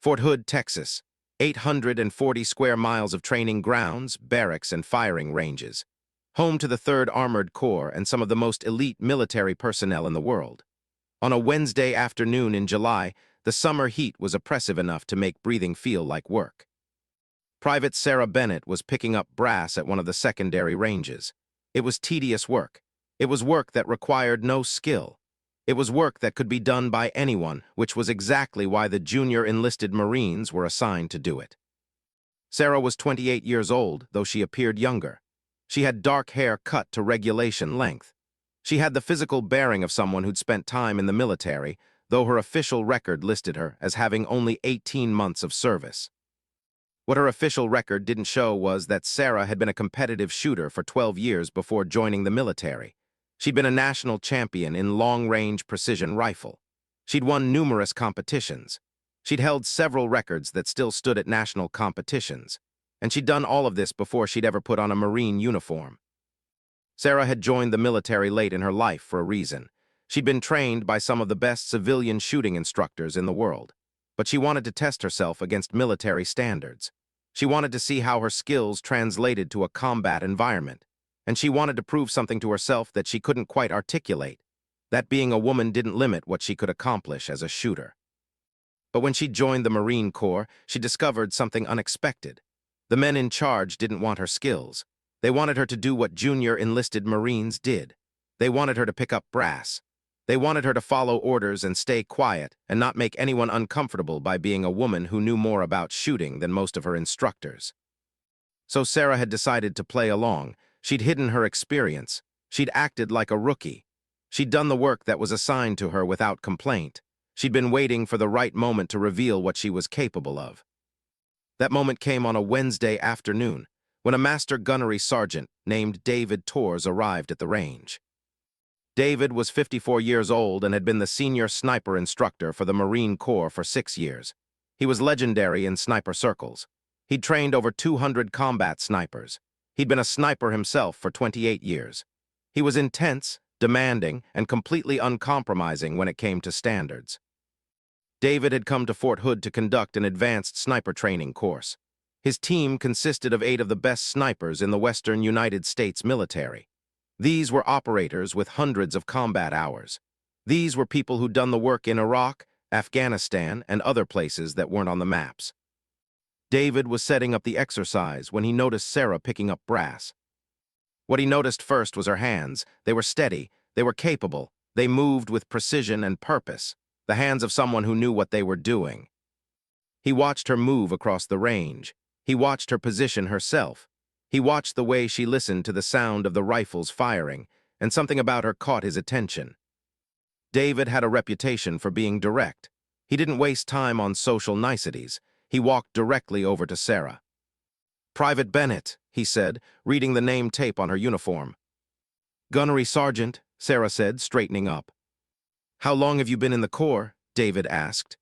Fort Hood, Texas. 840 square miles of training grounds, barracks, and firing ranges. Home to the 3rd Armored Corps and some of the most elite military personnel in the world. On a Wednesday afternoon in July, the summer heat was oppressive enough to make breathing feel like work. Private Sarah Bennett was picking up brass at one of the secondary ranges. It was tedious work. It was work that required no skill. It was work that could be done by anyone, which was exactly why the junior enlisted Marines were assigned to do it. Sarah was 28 years old, though she appeared younger. She had dark hair cut to regulation length. She had the physical bearing of someone who'd spent time in the military, though her official record listed her as having only 18 months of service. What her official record didn't show was that Sarah had been a competitive shooter for 12 years before joining the military. She'd been a national champion in long-range precision rifle. She'd won numerous competitions. She'd held several records that still stood at national competitions. And she'd done all of this before she'd ever put on a Marine uniform. Sarah had joined the military late in her life for a reason. She'd been trained by some of the best civilian shooting instructors in the world. But she wanted to test herself against military standards. She wanted to see how her skills translated to a combat environment. And she wanted to prove something to herself that she couldn't quite articulate, that being a woman didn't limit what she could accomplish as a shooter. But when she joined the Marine Corps, she discovered something unexpected. The men in charge didn't want her skills. They wanted her to do what junior enlisted Marines did. They wanted her to pick up brass. They wanted her to follow orders and stay quiet and not make anyone uncomfortable by being a woman who knew more about shooting than most of her instructors. So Sarah had decided to play along. She'd hidden her experience. She'd acted like a rookie. She'd done the work that was assigned to her without complaint. She'd been waiting for the right moment to reveal what she was capable of. That moment came on a Wednesday afternoon, when a master gunnery sergeant named David Torres arrived at the range. David was 54 years old and had been the senior sniper instructor for the Marine Corps for 6 years. He was legendary in sniper circles. He'd trained over 200 combat snipers. He'd been a sniper himself for 28 years. He was intense, demanding, and completely uncompromising when it came to standards. David had come to Fort Hood to conduct an advanced sniper training course. His team consisted of 8 of the best snipers in the Western United States military. These were operators with hundreds of combat hours. These were people who'd done the work in Iraq, Afghanistan, and other places that weren't on the maps. David was setting up the exercise when he noticed Sarah picking up brass. What he noticed first was her hands. They were steady, they were capable, they moved with precision and purpose, the hands of someone who knew what they were doing. He watched her move across the range. He watched her position herself. He watched the way she listened to the sound of the rifles firing, and something about her caught his attention. David had a reputation for being direct. He didn't waste time on social niceties. He walked directly over to Sarah. "Private Bennett," he said, reading the name tape on her uniform. "Gunnery Sergeant," Sarah said, straightening up. "How long have you been in the Corps?" David asked.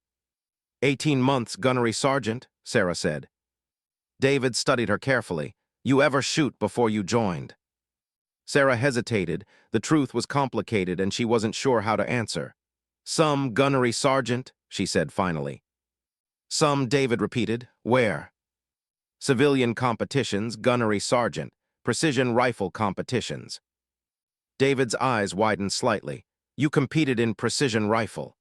18 months, Gunnery Sergeant," Sarah said. David studied her carefully. "You ever shoot before you joined?" Sarah hesitated. The truth was complicated and she wasn't sure how to answer. "Some, Gunnery Sergeant," she said finally. "Some," David repeated. "Where?" "Civilian competitions, Gunnery Sergeant. Precision rifle competitions." David's eyes widened slightly. "You competed in precision rifle?"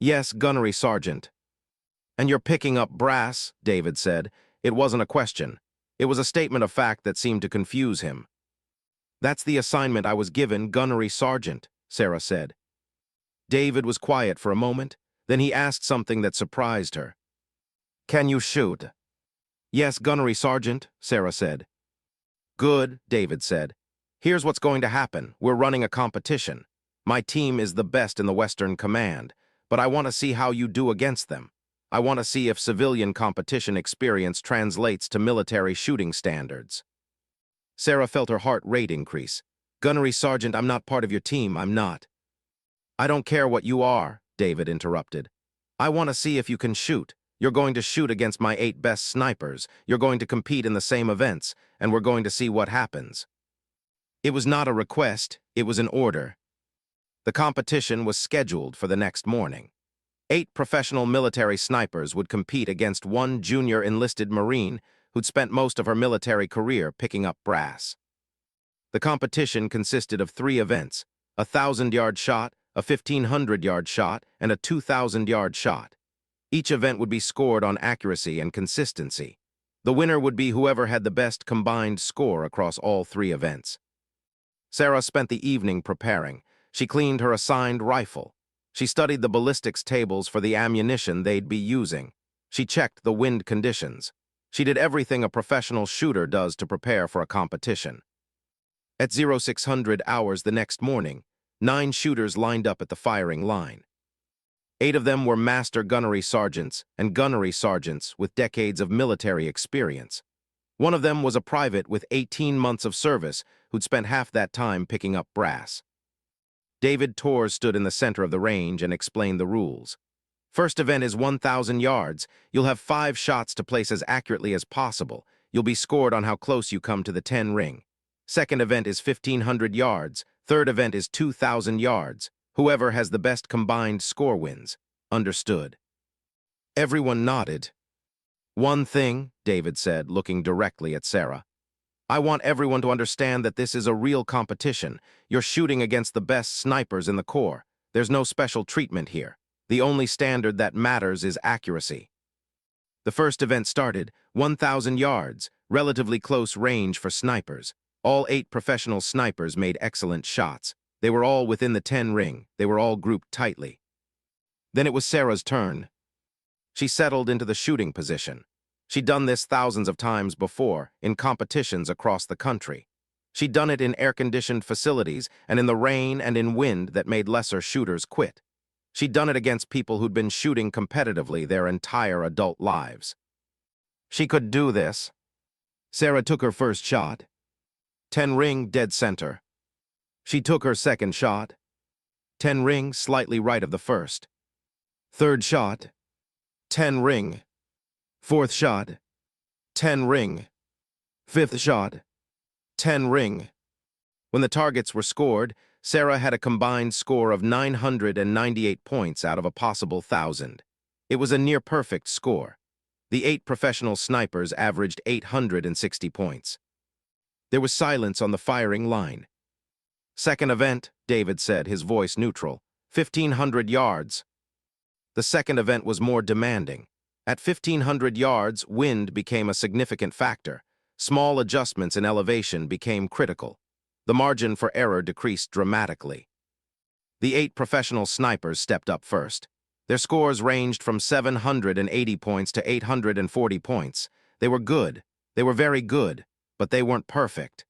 "Yes, Gunnery Sergeant." "And you're picking up brass," David said. It wasn't a question. It was a statement of fact that seemed to confuse him. "That's the assignment I was given, Gunnery Sergeant," Sarah said. David was quiet for a moment. Then he asked something that surprised her. "Can you shoot?" "Yes, Gunnery Sergeant," Sarah said. "Good," David said. "Here's what's going to happen. We're running a competition. My team is the best in the Western Command, but I want to see how you do against them. I want to see if civilian competition experience translates to military shooting standards." Sarah felt her heart rate increase. "Gunnery Sergeant, I'm not part of your team, I'm not." "I don't care what you are," David interrupted. "I want to see if you can shoot. You're going to shoot against my 8 best snipers. You're going to compete in the same events, and we're going to see what happens." It was not a request, it was an order. The competition was scheduled for the next morning. 8 professional military snipers would compete against one junior enlisted Marine who'd spent most of her military career picking up brass. The competition consisted of 3 events: a 1,000-yard shot, a 1,500-yard shot, and a 2,000-yard shot. Each event would be scored on accuracy and consistency. The winner would be whoever had the best combined score across all 3 events. Sarah spent the evening preparing. She cleaned her assigned rifle. She studied the ballistics tables for the ammunition they'd be using. She checked the wind conditions. She did everything a professional shooter does to prepare for a competition. At 0600 hours the next morning, 9 shooters lined up at the firing line. 8 of them were master gunnery sergeants and gunnery sergeants with decades of military experience. One of them was a private with 18 months of service who'd spent half that time picking up brass. David Torres stood in the center of the range and explained the rules. First event is 1,000 yards. You'll have 5 shots to place as accurately as possible. You'll be scored on how close you come to the 10 ring. Second event is 1,500 yards. Third event is 2,000 yards. Whoever has the best combined score wins. Understood. Everyone nodded. One thing, David said, looking directly at Sarah. I want everyone to understand that this is a real competition. You're shooting against the best snipers in the Corps. There's no special treatment here. The only standard that matters is accuracy. The first event started, 1,000 yards, relatively close range for snipers. All 8 professional snipers made excellent shots. They were all within the 10 ring. They were all grouped tightly. Then it was Sarah's turn. She settled into the shooting position. She'd done this thousands of times before, in competitions across the country. She'd done it in air-conditioned facilities and in the rain and in wind that made lesser shooters quit. She'd done it against people who'd been shooting competitively their entire adult lives. She could do this. Sarah took her first shot. 10 ring, dead center. She took her second shot. 10 ring, slightly right of the first. Third shot. 10 ring. Fourth shot. 10 ring. Fifth shot. 10 ring. When the targets were scored, Sarah had a combined score of 998 points out of a possible 1,000. It was a near-perfect score. The 8 professional snipers averaged 860 points. There was silence on the firing line. Second event, David said, his voice neutral. 1,500 yards. The second event was more demanding. At 1,500 yards, wind became a significant factor. Small adjustments in elevation became critical. The margin for error decreased dramatically. The 8 professional snipers stepped up first. Their scores ranged from 780 points to 840 points. They were good. They were very good, but they weren't perfect.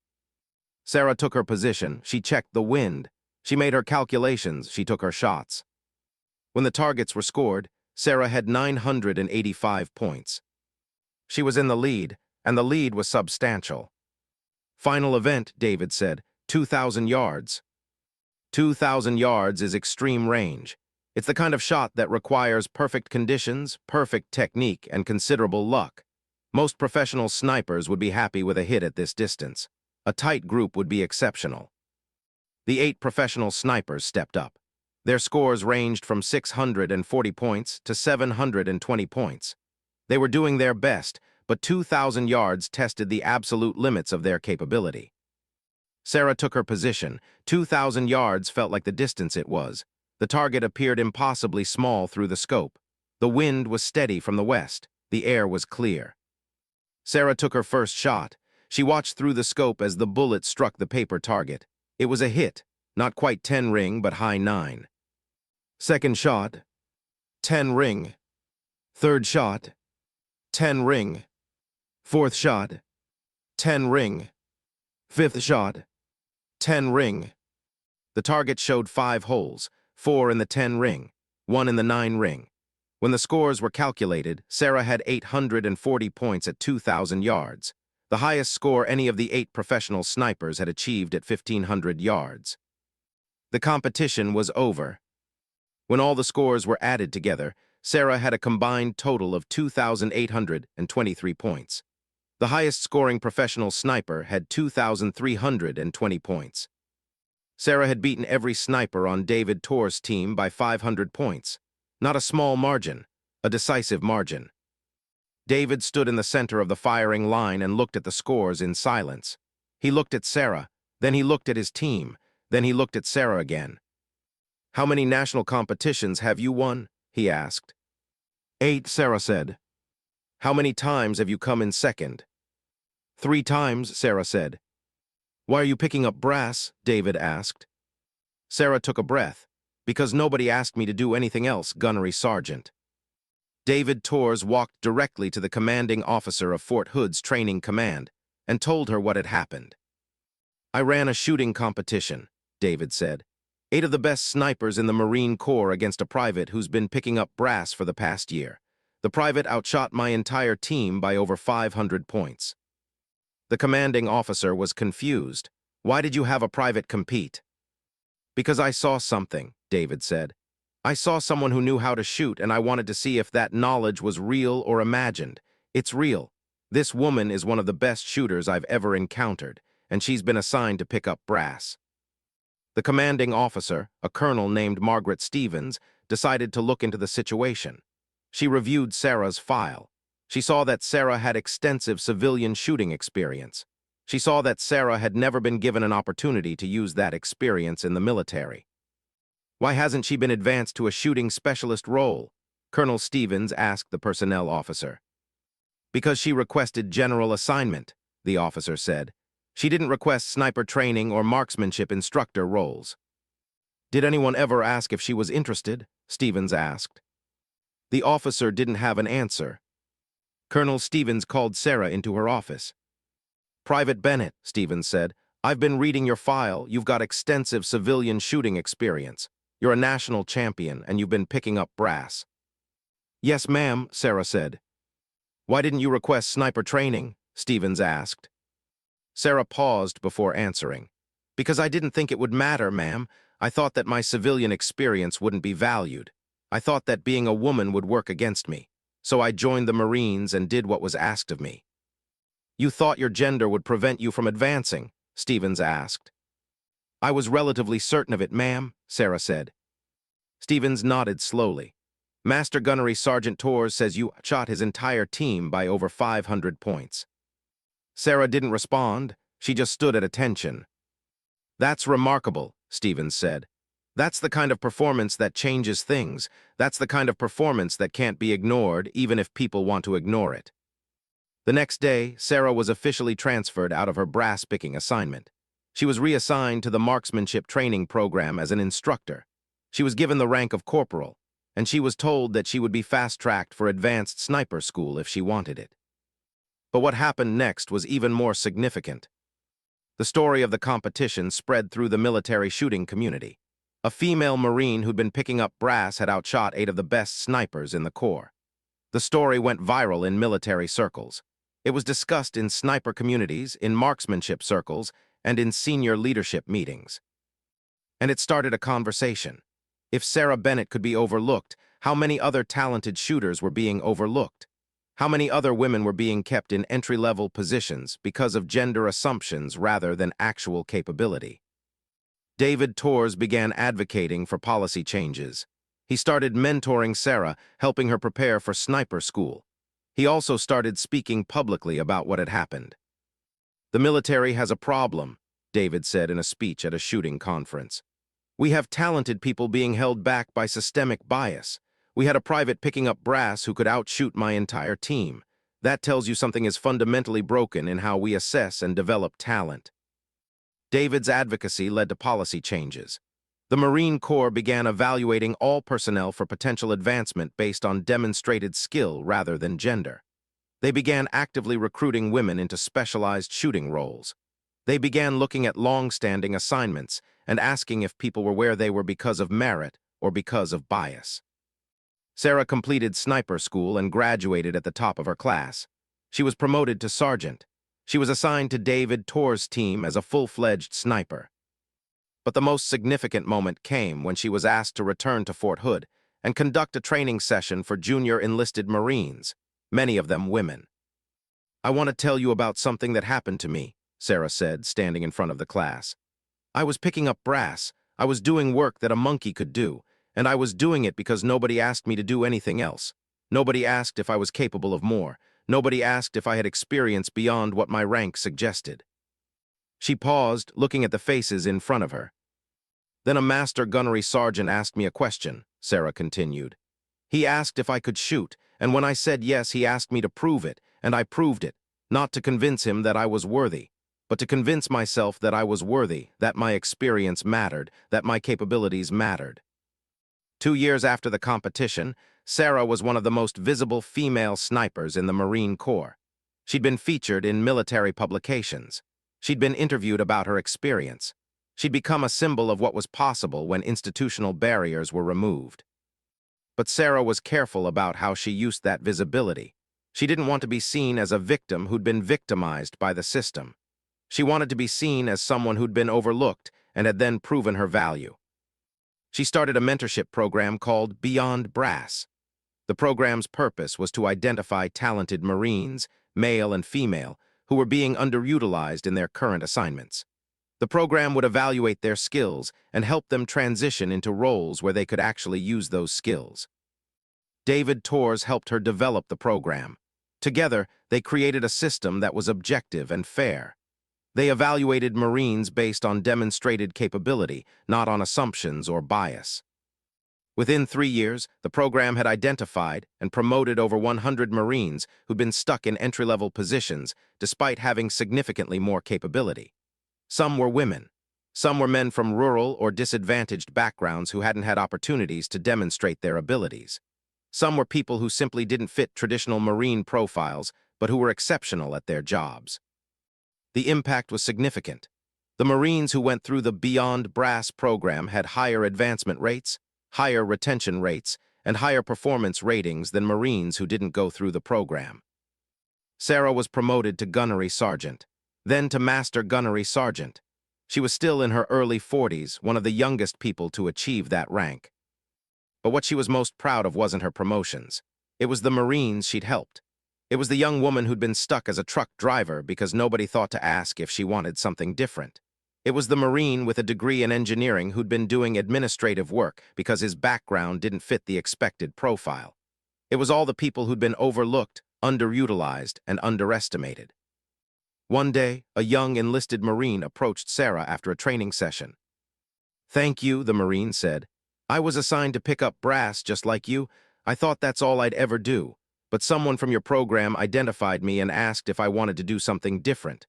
Sarah took her position. She checked the wind. She made her calculations. She took her shots. When the targets were scored, Sarah had 985 points. She was in the lead, and the lead was substantial. Final event, David said, 2,000 yards. 2,000 yards is extreme range. It's the kind of shot that requires perfect conditions, perfect technique, and considerable luck. Most professional snipers would be happy with a hit at this distance. A tight group would be exceptional. The 8 professional snipers stepped up. Their scores ranged from 640 points to 720 points. They were doing their best, but 2,000 yards tested the absolute limits of their capability. Sarah took her position. 2,000 yards felt like the distance it was. The target appeared impossibly small through the scope. The wind was steady from the west. The air was clear. Sarah took her first shot. She watched through the scope as the bullet struck the paper target. It was a hit, not quite 10 ring, but high 9. Second shot, 10 ring. Third shot, 10 ring. Fourth shot, 10 ring. Fifth shot, 10 ring. The target showed 5 holes, 4 in the 10 ring, 1 in the 9 ring. When the scores were calculated, Sarah had 840 points at 2,000 yards, the highest score any of the 8 professional snipers had achieved at 1,500 yards. The competition was over. When all the scores were added together, Sarah had a combined total of 2,823 points. The highest-scoring professional sniper had 2,320 points. Sarah had beaten every sniper on David Torres' team by 500 points. Not a small margin, a decisive margin. David stood in the center of the firing line and looked at the scores in silence. He looked at Sarah, then he looked at his team, then he looked at Sarah again. "How many national competitions have you won?" he asked. 8, Sarah said. "How many times have you come in second?" 3 times, Sarah said. "Why are you picking up brass?" David asked. Sarah took a breath. "Because nobody asked me to do anything else, Gunnery Sergeant." David Torres walked directly to the commanding officer of Fort Hood's training command and told her what had happened. "I ran a shooting competition," David said. 8 of the best snipers in the Marine Corps against a private who's been picking up brass for the past year. The private outshot my entire team by over 500 points. The commanding officer was confused. "Why did you have a private compete?" "Because I saw something," David said. "I saw someone who knew how to shoot, and I wanted to see if that knowledge was real or imagined. It's real. This woman is one of the best shooters I've ever encountered, and she's been assigned to pick up brass." The commanding officer, a colonel named Margaret Stevens, decided to look into the situation. She reviewed Sarah's file. She saw that Sarah had extensive civilian shooting experience. She saw that Sarah had never been given an opportunity to use that experience in the military. "Why hasn't she been advanced to a shooting specialist role?" Colonel Stevens asked the personnel officer. "Because she requested general assignment," the officer said. "She didn't request sniper training or marksmanship instructor roles." "Did anyone ever ask if she was interested?" Stevens asked. The officer didn't have an answer. Colonel Stevens called Sarah into her office. "Private Bennett," Stevens said, "I've been reading your file. You've got extensive civilian shooting experience. You're a national champion, and you've been picking up brass." "Yes, ma'am," Sarah said. "Why didn't you request sniper training?" Stevens asked. Sarah paused before answering. "Because I didn't think it would matter, ma'am. I thought that my civilian experience wouldn't be valued. I thought that being a woman would work against me. So I joined the Marines and did what was asked of me." "You thought your gender would prevent you from advancing?" Stevens asked. "I was relatively certain of it, ma'am," Sarah said. Stevens nodded slowly. "Master Gunnery Sergeant Torres says you shot his entire team by over 500 points." Sarah didn't respond. She just stood at attention. "That's remarkable," Stevens said. "That's the kind of performance that changes things. That's the kind of performance that can't be ignored, even if people want to ignore it." The next day, Sarah was officially transferred out of her brass-picking assignment. She was reassigned to the marksmanship training program as an instructor. She was given the rank of corporal, and she was told that she would be fast-tracked for advanced sniper school if she wanted it. But what happened next was even more significant. The story of the competition spread through the military shooting community. A female Marine who'd been picking up brass had outshot 8 of the best snipers in the Corps. The story went viral in military circles. It was discussed in sniper communities, in marksmanship circles, and in senior leadership meetings. And it started a conversation. If Sarah Bennett could be overlooked, how many other talented shooters were being overlooked? How many other women were being kept in entry-level positions because of gender assumptions rather than actual capability? David Torres began advocating for policy changes. He started mentoring Sarah, helping her prepare for sniper school. He also started speaking publicly about what had happened. "The military has a problem," David said in a speech at a shooting conference. "We have talented people being held back by systemic bias. We had a private picking up brass who could outshoot my entire team. That tells you something is fundamentally broken in how we assess and develop talent." David's advocacy led to policy changes. The Marine Corps began evaluating all personnel for potential advancement based on demonstrated skill rather than gender. They began actively recruiting women into specialized shooting roles. They began looking at long-standing assignments and asking if people were where they were because of merit or because of bias. Sarah completed sniper school and graduated at the top of her class. She was promoted to sergeant. She was assigned to David Torres' team as a full-fledged sniper. But the most significant moment came when she was asked to return to Fort Hood and conduct a training session for junior enlisted Marines, many of them women. "I want to tell you about something that happened to me," Sarah said, standing in front of the class. "I was picking up brass. I was doing work that a monkey could do, And I was doing it because nobody asked me to do anything else. Nobody asked if I was capable of more. Nobody asked if I had experience beyond what my rank suggested. She paused, looking at the faces in front of her. Then a master gunnery sergeant asked me a question, Sarah continued. He asked if I could shoot, and when I said yes, he asked me to prove it, and I proved it, not to convince him that I was worthy, but to convince myself that I was worthy, that my experience mattered, that my capabilities mattered. 2 years after the competition, Sarah was one of the most visible female snipers in the Marine Corps. She'd been featured in military publications. She'd been interviewed about her experience. She'd become a symbol of what was possible when institutional barriers were removed. But Sarah was careful about how she used that visibility. She didn't want to be seen as a victim who'd been victimized by the system. She wanted to be seen as someone who'd been overlooked and had then proven her value. She started a mentorship program called Beyond Brass. The program's purpose was to identify talented Marines, male and female, who were being underutilized in their current assignments. The program would evaluate their skills and help them transition into roles where they could actually use those skills. David Torres helped her develop the program. Together, they created a system that was objective and fair. They evaluated Marines based on demonstrated capability, not on assumptions or bias. Within 3 years, the program had identified and promoted over 100 Marines who'd been stuck in entry-level positions despite having significantly more capability. Some were women. Some were men from rural or disadvantaged backgrounds who hadn't had opportunities to demonstrate their abilities. Some were people who simply didn't fit traditional Marine profiles, but who were exceptional at their jobs. The impact was significant. The Marines who went through the Beyond Brass program had higher advancement rates, higher retention rates, and higher performance ratings than Marines who didn't go through the program. Sarah was promoted to gunnery sergeant, then to master gunnery sergeant. She was still in her early 40s, one of the youngest people to achieve that rank. But what she was most proud of wasn't her promotions. It was the Marines she'd helped. It was the young woman who'd been stuck as a truck driver because nobody thought to ask if she wanted something different. It was the Marine with a degree in engineering who'd been doing administrative work because his background didn't fit the expected profile. It was all the people who'd been overlooked, underutilized, and underestimated. One day, a young enlisted Marine approached Sarah after a training session. "Thank you," the Marine said. "I was assigned to pick up brass just like you. I thought that's all I'd ever do. But someone from your program identified me and asked if I wanted to do something different.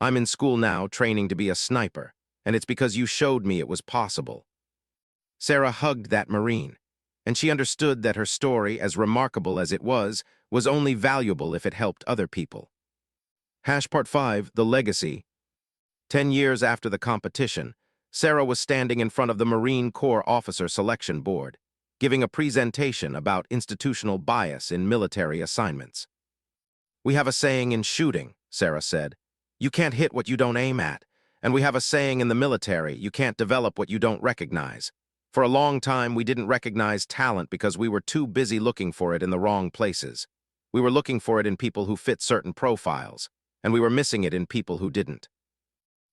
I'm in school now, training to be a sniper, and it's because you showed me it was possible." Sarah hugged that Marine, and she understood that her story, as remarkable as it was only valuable if it helped other people. Part 5, The Legacy. 10 years after the competition, Sarah was standing in front of the Marine Corps Officer Selection Board, giving a presentation about institutional bias in military assignments. "We have a saying in shooting," Sarah said. "You can't hit what you don't aim at. And we have a saying in the military, you can't develop what you don't recognize. For a long time, we didn't recognize talent because we were too busy looking for it in the wrong places. We were looking for it in people who fit certain profiles, and we were missing it in people who didn't."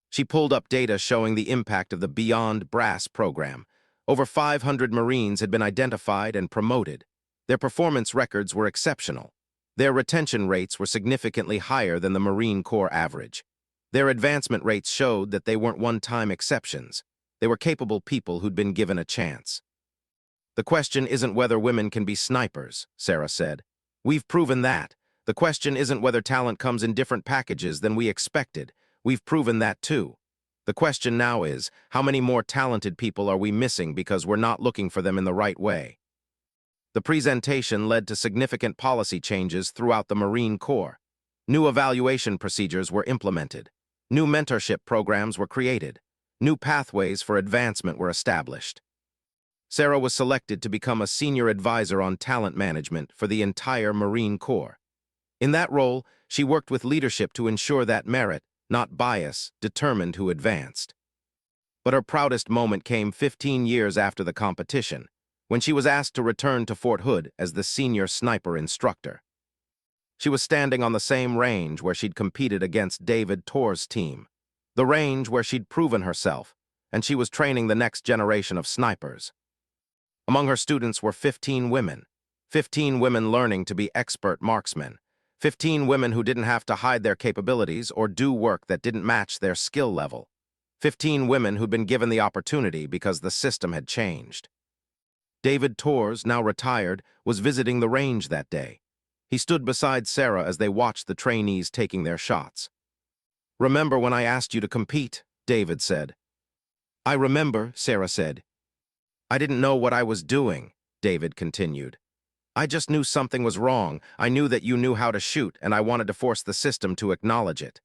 She pulled up data showing the impact of the Beyond Brass program. Over 500 Marines had been identified and promoted. Their performance records were exceptional. Their retention rates were significantly higher than the Marine Corps average. Their advancement rates showed that they weren't one-time exceptions. They were capable people who'd been given a chance. "The question isn't whether women can be snipers," Sarah said. "We've proven that. The question isn't whether talent comes in different packages than we expected. We've proven that too. The question now is, how many more talented people are we missing because we're not looking for them in the right way?" The presentation led to significant policy changes throughout the Marine Corps. New evaluation procedures were implemented. New mentorship programs were created. New pathways for advancement were established. Sarah was selected to become a senior advisor on talent management for the entire Marine Corps. In that role, she worked with leadership to ensure that merit, not bias, determined who advanced. But her proudest moment came 15 years after the competition, when she was asked to return to Fort Hood as the senior sniper instructor. She was standing on the same range where she'd competed against David Torres' team, the range where she'd proven herself, and she was training the next generation of snipers. Among her students were 15 women. 15 women learning to be expert marksmen. 15 women who didn't have to hide their capabilities or do work that didn't match their skill level. 15 women who'd been given the opportunity because the system had changed. David Torres, now retired, was visiting the range that day. He stood beside Sarah as they watched the trainees taking their shots. "Remember when I asked you to compete?" David said. "I remember," Sarah said. "I didn't know what I was doing," David continued. "I just knew something was wrong. I knew that you knew how to shoot, and I wanted to force the system to acknowledge it."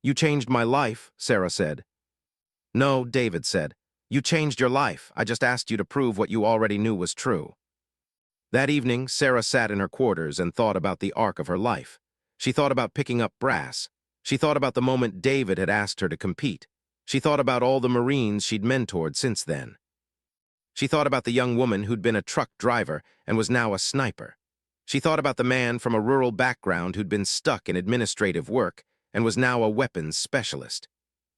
"You changed my life," Sarah said. "No," David said. "You changed your life. I just asked you to prove what you already knew was true." That evening, Sarah sat in her quarters and thought about the arc of her life. She thought about picking up brass. She thought about the moment David had asked her to compete. She thought about all the Marines she'd mentored since then. She thought about the young woman who'd been a truck driver and was now a sniper. She thought about the man from a rural background who'd been stuck in administrative work and was now a weapons specialist.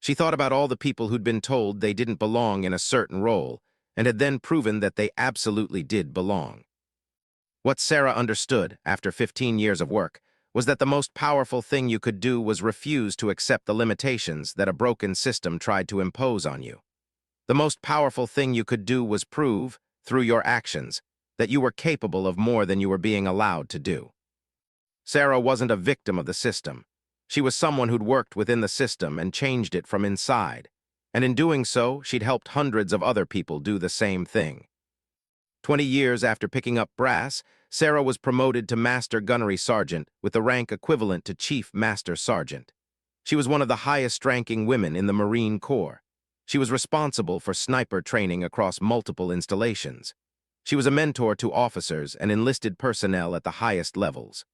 She thought about all the people who'd been told they didn't belong in a certain role and had then proven that they absolutely did belong. What Sarah understood, after 15 years of work, was that the most powerful thing you could do was refuse to accept the limitations that a broken system tried to impose on you. The most powerful thing you could do was prove, through your actions, that you were capable of more than you were being allowed to do. Sarah wasn't a victim of the system. She was someone who'd worked within the system and changed it from inside. And in doing so, she'd helped hundreds of other people do the same thing. 20 years after picking up brass, Sarah was promoted to Master Gunnery Sergeant with the rank equivalent to Chief Master Sergeant. She was one of the highest-ranking women in the Marine Corps. She was responsible for sniper training across multiple installations. She was a mentor to officers and enlisted personnel at the highest levels.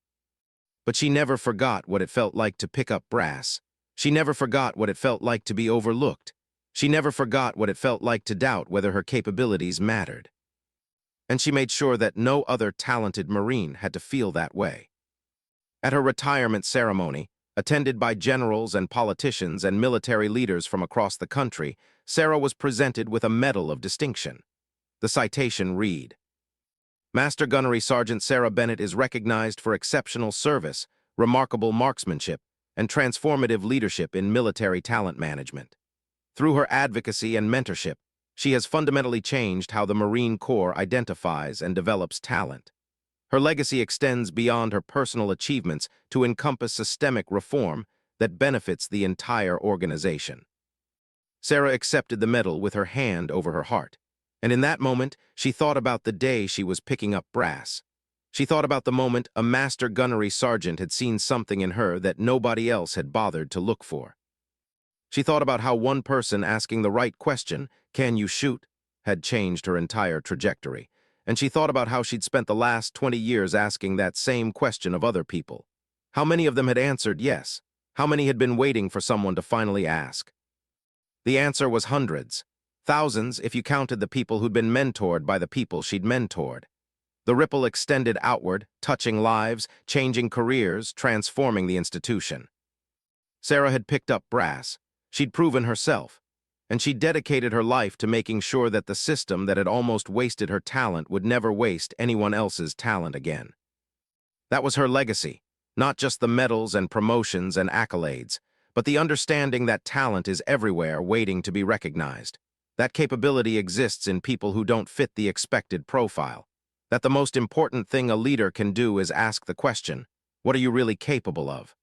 But she never forgot what it felt like to pick up brass. She never forgot what it felt like to be overlooked. She never forgot what it felt like to doubt whether her capabilities mattered. And she made sure that no other talented Marine had to feel that way. At her retirement ceremony, attended by generals and politicians and military leaders from across the country, Sarah was presented with a Medal of Distinction. The citation read, "Master Gunnery Sergeant Sarah Bennett is recognized for exceptional service, remarkable marksmanship, and transformative leadership in military talent management. Through her advocacy and mentorship, she has fundamentally changed how the Marine Corps identifies and develops talent. Her legacy extends beyond her personal achievements to encompass systemic reform that benefits the entire organization." Sarah accepted the medal with her hand over her heart, and in that moment, she thought about the day she was picking up brass. She thought about the moment a Master Gunnery Sergeant had seen something in her that nobody else had bothered to look for. She thought about how one person asking the right question, "Can you shoot?" had changed her entire trajectory. And she thought about how she'd spent the last 20 years asking that same question of other people. How many of them had answered yes? How many had been waiting for someone to finally ask? The answer was hundreds. Thousands if you counted the people who'd been mentored by the people she'd mentored. The ripple extended outward, touching lives, changing careers, transforming the institution. Sarah had picked up brass. She'd proven herself, and she dedicated her life to making sure that the system that had almost wasted her talent would never waste anyone else's talent again. That was her legacy, not just the medals and promotions and accolades, but the understanding that talent is everywhere waiting to be recognized. That capability exists in people who don't fit the expected profile. That the most important thing a leader can do is ask the question, "What are you really capable of?"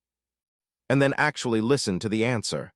And then actually listen to the answer.